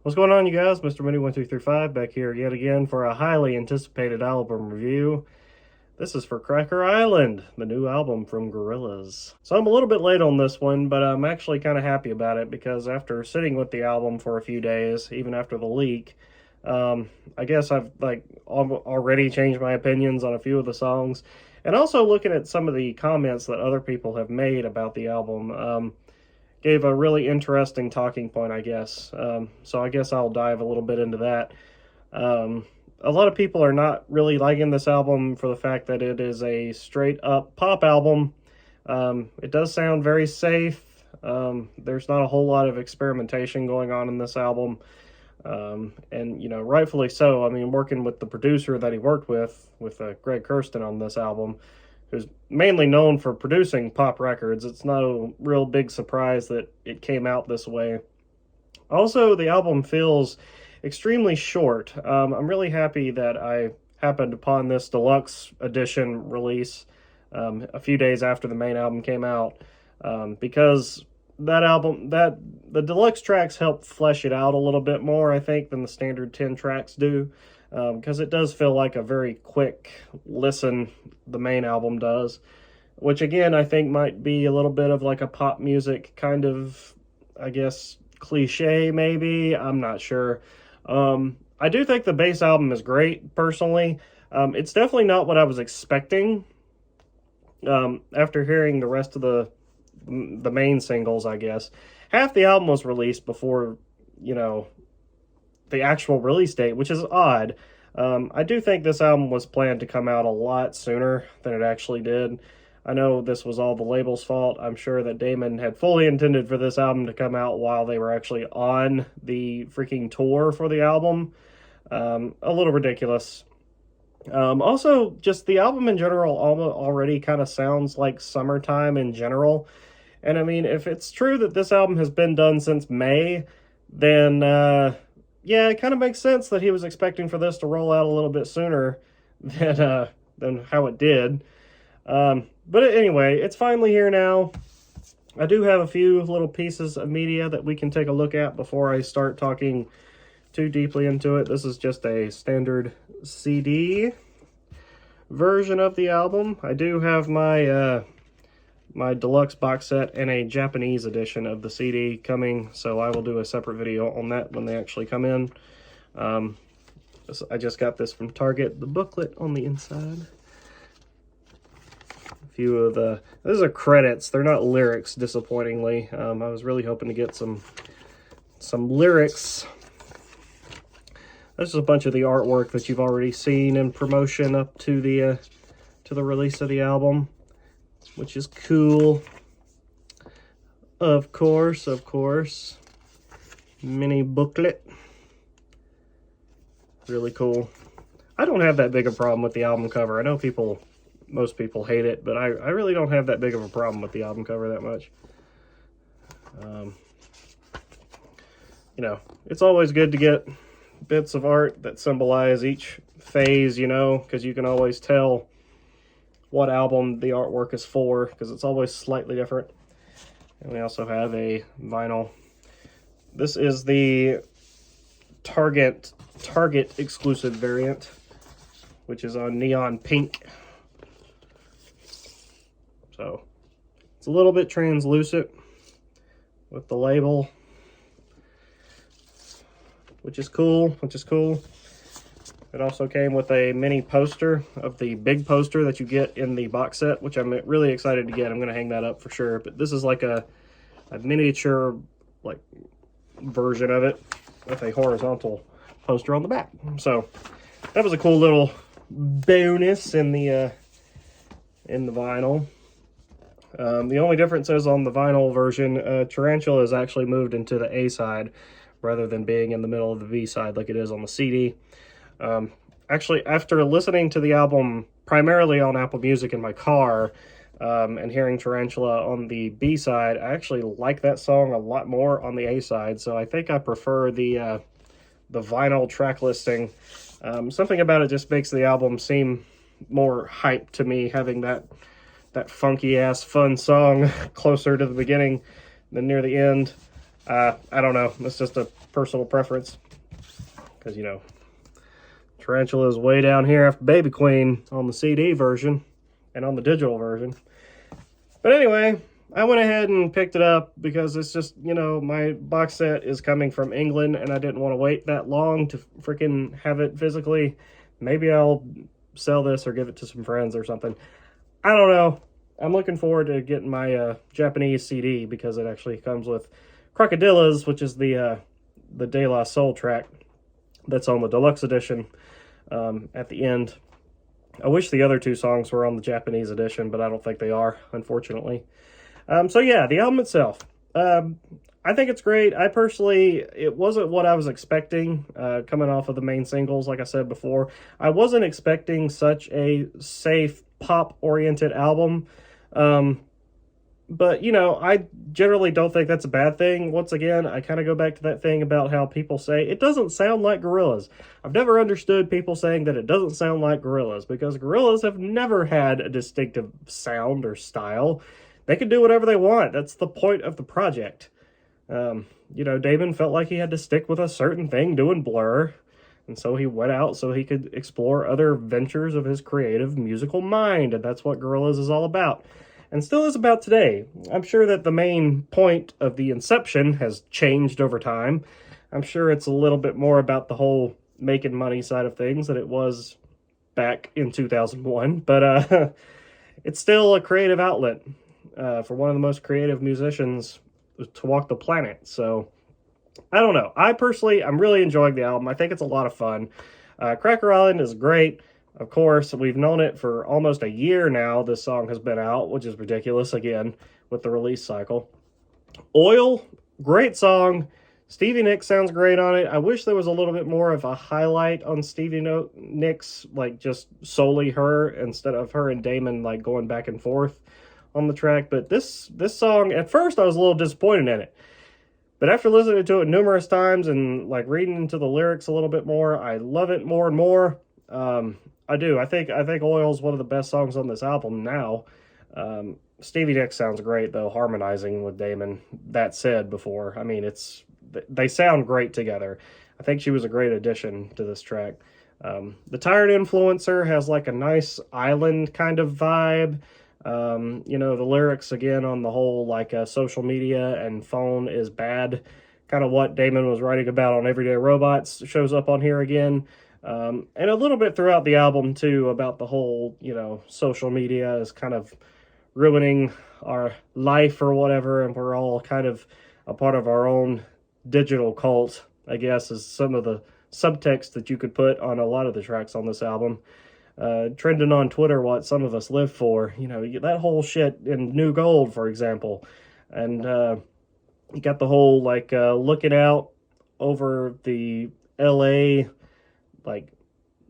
What's going on, you guys? MrMoony1235 back here yet again for a highly anticipated album review. This is for Cracker Island, the new album from Gorillaz. So I'm a little bit late on this one, but I'm actually kind of happy about it because after sitting with the album for a few days, even after the leak, I guess I've already changed my opinions on a few of the songs, and also looking at some of the comments that other people have made about the album. Gave a really interesting talking point, I guess. So I guess I'll dive a little bit into that. A lot of people are not really liking this album for the fact that it is a straight up pop album. It does sound very safe. There's not a whole lot of experimentation going on in this album. And, rightfully so. I mean, working with the producer that he worked with Greg Kurstin on this album, who's mainly known for producing pop records, it's no real big surprise that it came out this way. Also, the album feels extremely short. I'm really happy that I happened upon this deluxe edition release a few days after the main album came out, because the deluxe tracks help flesh it out a little bit more, I think, than the standard 10 tracks do. Because it does feel like a very quick listen, the main album does, which again I think might be a little bit of like a pop music kind of, I guess, cliche maybe. I'm not sure. I do think the base album is great, personally. It's definitely not what I was expecting after hearing the rest of the main singles, I guess. Half the album was released before, the actual release date, which is odd. I do think this album was planned to come out a lot sooner than it actually did. I know this was all the label's fault. I'm sure that Damon had fully intended for this album to come out while they were actually on the freaking tour for the album. A little ridiculous. Also, just the album in general already kind of sounds like summertime in general. And I mean, if it's true that this album has been done since May, then yeah, it kind of makes sense that he was expecting for this to roll out a little bit sooner than how it did. But anyway, it's finally here now. I do have a few little pieces of media that we can take a look at before I start talking too deeply into it. This is just a standard CD version of the album. I do have my my deluxe box set and a Japanese edition of the CD coming, so I will do a separate video on that when they actually come in. I just got this from Target, the booklet on the inside. A few of those are credits, they're not lyrics, disappointingly. I was really hoping to get some lyrics. This is a bunch of the artwork that you've already seen in promotion up to the release of the album, which is cool. Of course. Mini booklet. Really cool. I don't have that big a problem with the album cover. I know most people hate it, but I really don't have that big of a problem with the album cover that much. It's always good to get bits of art that symbolize each phase, because you can always tell what album the artwork is for, because it's always slightly different. And we also have a vinyl. This is the Target exclusive variant, which is on neon pink. So it's a little bit translucent with the label, which is cool. It also came with a mini poster of the big poster that you get in the box set, which I'm really excited to get. I'm going to hang that up for sure. But this is like a miniature version of it with a horizontal poster on the back. So that was a cool little bonus in the vinyl. The only difference is on the vinyl version, Tarantula is actually moved into the A side rather than being in the middle of the B side like it is on the CD. Actually, after listening to the album primarily on Apple Music in my car, and hearing Tarantula on the B side, I actually like that song a lot more on the A side, so I think I prefer the vinyl track listing. Something about it just makes the album seem more hype to me, having that funky ass fun song closer to the beginning than near the end. I don't know. It's just a personal preference. Because, you know, Tarantula is way down here after Baby Queen on the CD version and on the digital version. But anyway, I went ahead and picked it up because it's just, you know, my box set is coming from England and I didn't want to wait that long to freaking have it physically. Maybe I'll sell this or give it to some friends or something. I don't know. I'm looking forward to getting my Japanese CD because it actually comes with Crocodillas, which is the De La Soul track that's on the deluxe edition at the end. I wish the other two songs were on the Japanese edition, but I don't think they are, unfortunately. So yeah, the album itself. I think it's great. I personally, it wasn't what I was expecting coming off of the main singles, like I said before. I wasn't expecting such a safe, pop-oriented album. But, you know, I generally don't think that's a bad thing. Once again, I kind of go back to that thing about how people say, it doesn't sound like Gorillaz. I've never understood people saying that it doesn't sound like Gorillaz, because Gorillaz have never had a distinctive sound or style. They can do whatever they want. That's the point of the project. You know, Damon felt like he had to stick with a certain thing doing Blur, and so he went out so he could explore other ventures of his creative musical mind, and that's what Gorillaz is all about. And still is about today. I'm sure that the main point of the inception has changed over time. I'm sure it's a little bit more about the whole making money side of things than it was back in 2001. But it's still a creative outlet for one of the most creative musicians to walk the planet. So, I don't know. I'm really enjoying the album. I think it's a lot of fun. Cracker Island is great. Of course, we've known it for almost a year now. This song has been out, which is ridiculous, again, with the release cycle. Oil, great song. Stevie Nicks sounds great on it. I wish there was a little bit more of a highlight on Stevie Nicks, like just solely her, instead of her and Damon like going back and forth on the track. But this song, at first I was a little disappointed in it. But after listening to it numerous times and like reading into the lyrics a little bit more, I love it more and more. I do. I think Oil is one of the best songs on this album now. Stevie Nicks sounds great though, harmonizing with Damon. That said, before, I mean, they sound great together. I think she was a great addition to this track. The Tired Influencer has like a nice island kind of vibe. You know, the lyrics again on the whole like social media and phone is bad. Kind of what Damon was writing about on Everyday Robots shows up on here again. And a little bit throughout the album too about the whole, you know, social media is kind of ruining our life or whatever, and we're all kind of a part of our own digital cult, I guess, is some of the subtext that you could put on a lot of the tracks on this album. Trending on Twitter what some of us live for, you know, that whole shit in New Gold, for example. And you got the whole like looking out over the LA, like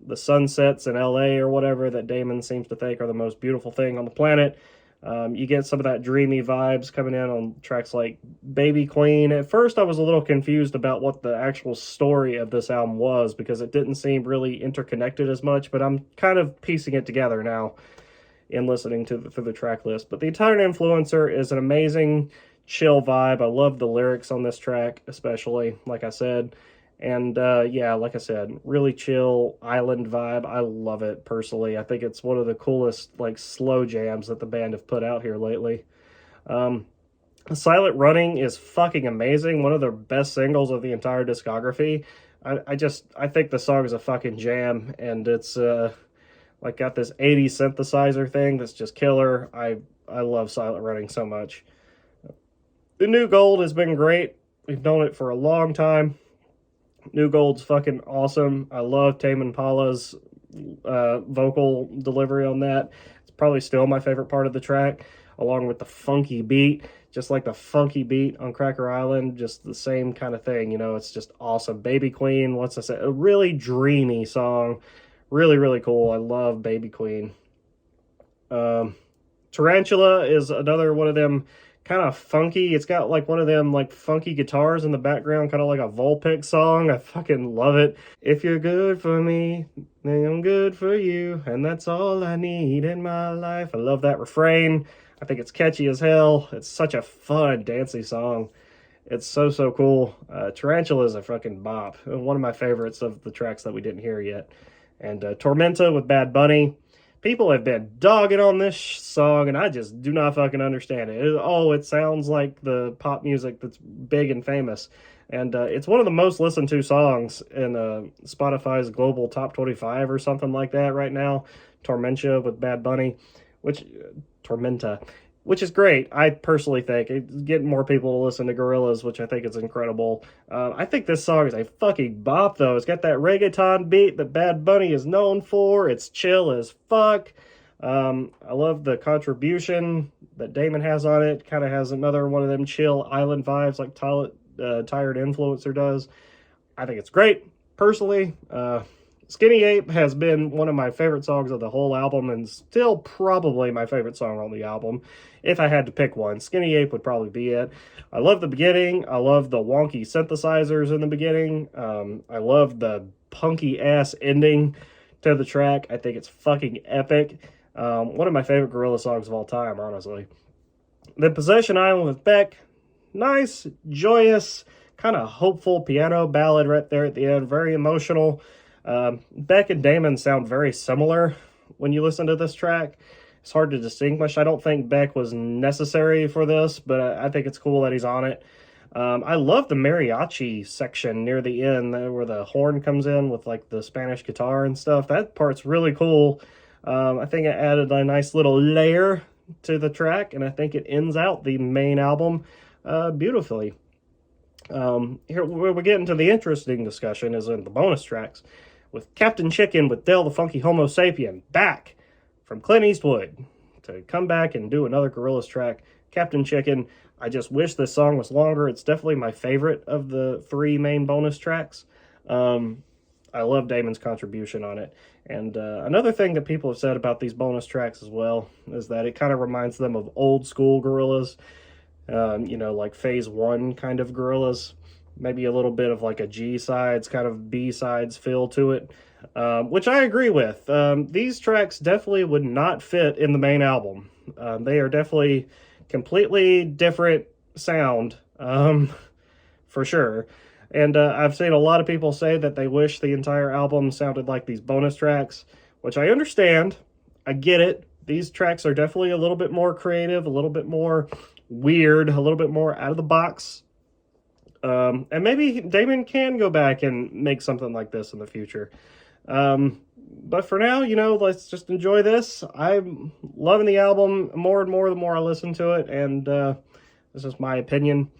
the sunsets in LA or whatever that Damon seems to think are the most beautiful thing on the planet. You get some of that dreamy vibes coming in on tracks like Baby Queen. At first I was a little confused about what the actual story of this album was because it didn't seem really interconnected as much, but I'm kind of piecing it together now in listening to through the track list. But The Tired Influencer is an amazing chill vibe. I love the lyrics on this track, especially, like I said. And yeah, like I said, really chill island vibe. I love it personally. I think it's one of the coolest like slow jams that the band have put out here lately. Silent Running is fucking amazing. One of their best singles of the entire discography. I think the song is a fucking jam, and it's like got this 80s synthesizer thing that's just killer. I love Silent Running so much. The New Gold has been great. We've known it for a long time. New Gold's fucking awesome. I love Tame Impala's vocal delivery on that. It's probably still my favorite part of the track, along with the funky beat. Just like the funky beat on Cracker Island, just the same kind of thing, you know, it's just awesome. Baby Queen, what's I say, a really dreamy song. Really, really cool. I love Baby Queen. Tarantula is another one of them kind of funky. It's got like one of them like funky guitars in the background, kind of like a Volpic song. I fucking love it. If you're good for me, then I'm good for you, and that's all I need in my life. I love that refrain. I think it's catchy as hell. It's such a fun, dancey song. It's so, so cool. Tarantula is a fucking bop. One of my favorites of the tracks that we didn't hear yet. And Tormenta with Bad Bunny. People have been dogging on this song, and I just do not fucking understand it. It sounds like the pop music that's big and famous. And it's one of the most listened to songs in Spotify's global top 25 or something like that right now. Tormenta with Bad Bunny, Tormenta, which is great. I personally think it's getting more people to listen to Gorillaz, which I think is incredible. I think this song is a fucking bop, though. It's got that reggaeton beat that Bad Bunny is known for. It's chill as fuck. I love the contribution that Damon has on it. Kind of has another one of them chill island vibes like Tired Influencer does. I think it's great, personally. Skinny Ape has been one of my favorite songs of the whole album, and still probably my favorite song on the album. If I had to pick one, Skinny Ape would probably be it. I love the beginning. I love the wonky synthesizers in the beginning. I love the punky-ass ending to the track. I think it's fucking epic. One of my favorite Gorillaz songs of all time, honestly. The Possession Island with Beck. Nice, joyous, kind of hopeful piano ballad right there at the end. Very emotional. Beck and Damon sound very similar when you listen to this track. It's hard to distinguish. I don't think Beck was necessary for this, but I think it's cool that he's on it. I love the mariachi section near the end where the horn comes in with like the Spanish guitar and stuff. That part's really cool. I think it added a nice little layer to the track, and I think it ends out the main album beautifully. Here where we get into the interesting discussion is in the bonus tracks with Captain Chicken with Dale the Funky Homo Sapien back from Clint Eastwood to come back and do another Gorillaz track. Captain Chicken, I just wish this song was longer. It's definitely my favorite of the 3 main bonus tracks. I love Damon's contribution on it. And another thing that people have said about these bonus tracks as well is that it kind of reminds them of old school Gorillaz. Like phase 1 kind of Gorillaz. Maybe a little bit of like a G-sides, kind of B-sides feel to it, which I agree with. These tracks definitely would not fit in the main album. They are definitely completely different sound, for sure. And I've seen a lot of people say that they wish the entire album sounded like these bonus tracks, which I understand. I get it. These tracks are definitely a little bit more creative, a little bit more weird, a little bit more out of the box. And maybe Damon can go back and make something like this in the future. But for now, let's just enjoy this. I'm loving the album more and more the more I listen to it, and this is my opinion.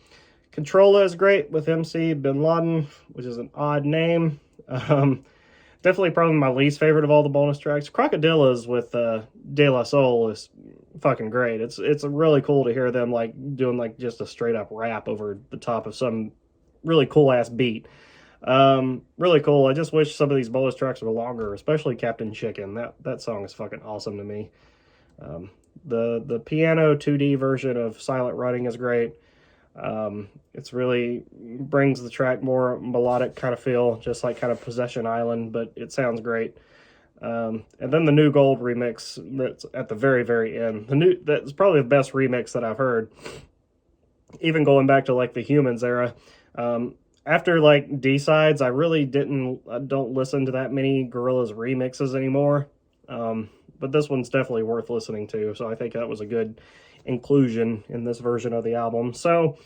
Controlla is great with MC Bin Laden, which is an odd name. Definitely probably my least favorite of all the bonus tracks. Crocodillas with De La Soul is fucking great. It's really cool to hear them like doing like just a straight up rap over the top of some really cool ass beat. Really cool. I just wish some of these bonus tracks were longer, especially Captain Chicken. That song is fucking awesome to me. The piano 2D version of Silent Running is great. It's really brings the track more melodic kind of feel, just like kind of Possession Island, but it sounds great. And then the New Gold remix that's at the very, very end. That's probably the best remix that I've heard. Even going back to like the Humans era. After like D-sides, I really don't listen to that many Gorillaz remixes anymore. But this one's definitely worth listening to, so I think that was a good inclusion in this version of the album. So,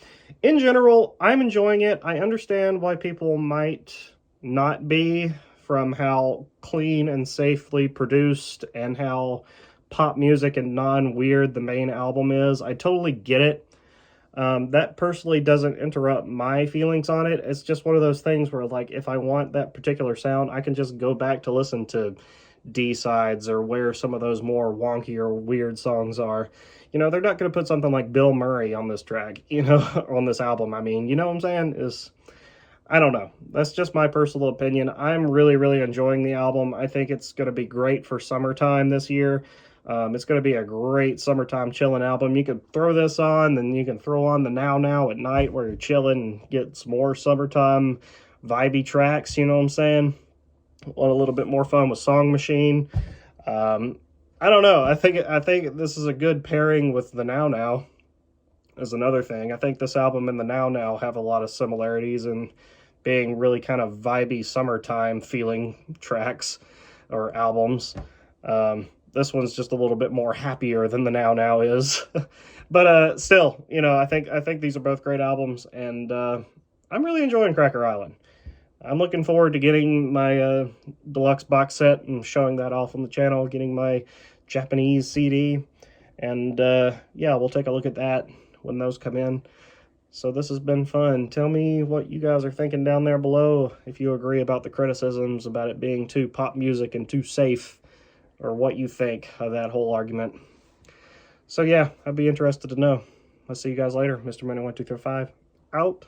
in general, I'm enjoying it. I understand why people might not be, from how clean and safely produced and how pop music and non-weird the main album is. I totally get it. That personally doesn't interrupt my feelings on it. It's just one of those things where, like, if I want that particular sound, I can just go back to listen to D-sides or where some of those more wonky or weird songs are. They're not going to put something like Bill Murray on this track, on this album. I mean, you know what I'm saying? I don't know. That's just my personal opinion. I'm really, really enjoying the album. I think it's going to be great for summertime this year. It's going to be a great summertime chilling album. You can throw this on, then you can throw on the Now Now at night where you're chilling and get some more summertime vibey tracks, you know what I'm saying? Want a little bit more fun with Song Machine. I don't know. I think this is a good pairing with the Now Now. is another thing. I think this album and the Now Now have a lot of similarities in being really kind of vibey summertime feeling tracks or albums. This one's just a little bit more happier than the Now Now is. But still, you know, I think these are both great albums, and I'm really enjoying Cracker Island. I'm looking forward to getting my deluxe box set and showing that off on the channel, getting my Japanese CD, and yeah, we'll take a look at that when those come in. So this has been fun. Tell me what you guys are thinking down there below, if you agree about the criticisms about it being too pop music and too safe, or what you think of that whole argument. So yeah, I'd be interested to know. I'll see you guys later. MrMoony 1235 out.